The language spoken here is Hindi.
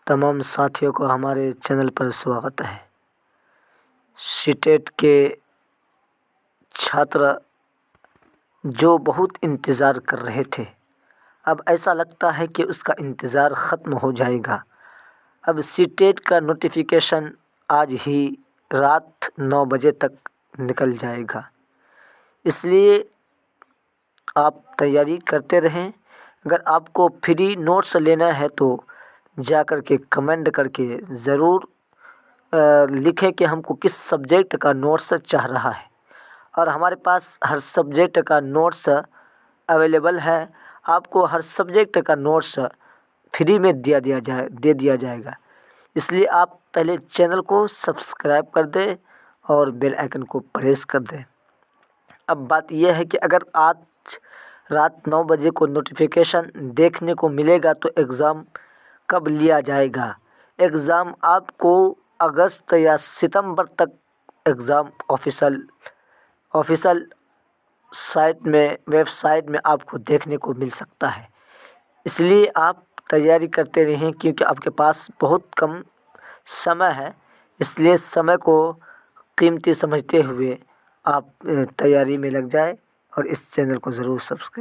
तमाम साथियों को हमारे चैनल पर स्वागत है। सीटेट के छात्र जो बहुत इंतज़ार कर रहे थे, अब ऐसा लगता है कि उसका इंतज़ार ख़त्म हो जाएगा। अब सीटेट का नोटिफिकेशन आज ही रात 9 बजे तक निकल जाएगा, इसलिए आप तैयारी करते रहें। अगर आपको फ्री नोट्स लेना है तो जा कर के कमेंट करके ज़रूर लिखें कि हमको किस सब्जेक्ट का नोट्स चाह रहा है, और हमारे पास हर सब्जेक्ट का नोट्स अवेलेबल है। आपको हर सब्जेक्ट का नोट्स फ्री में दे दिया जाएगा। इसलिए आप पहले चैनल को सब्सक्राइब कर दें और बेल आइकन को प्रेस कर दें। अब बात यह है कि अगर आज रात 9 बजे को नोटिफिकेशन देखने को मिलेगा तो एग्ज़ाम कब लिया जाएगा। एग्ज़ाम आपको अगस्त या सितंबर तक एग्ज़ाम ऑफिशियल वेबसाइट में आपको देखने को मिल सकता है। इसलिए आप तैयारी करते रहें, क्योंकि आपके पास बहुत कम समय है। इसलिए समय को कीमती समझते हुए आप तैयारी में लग जाए और इस चैनल को ज़रूर सब्सक्राइब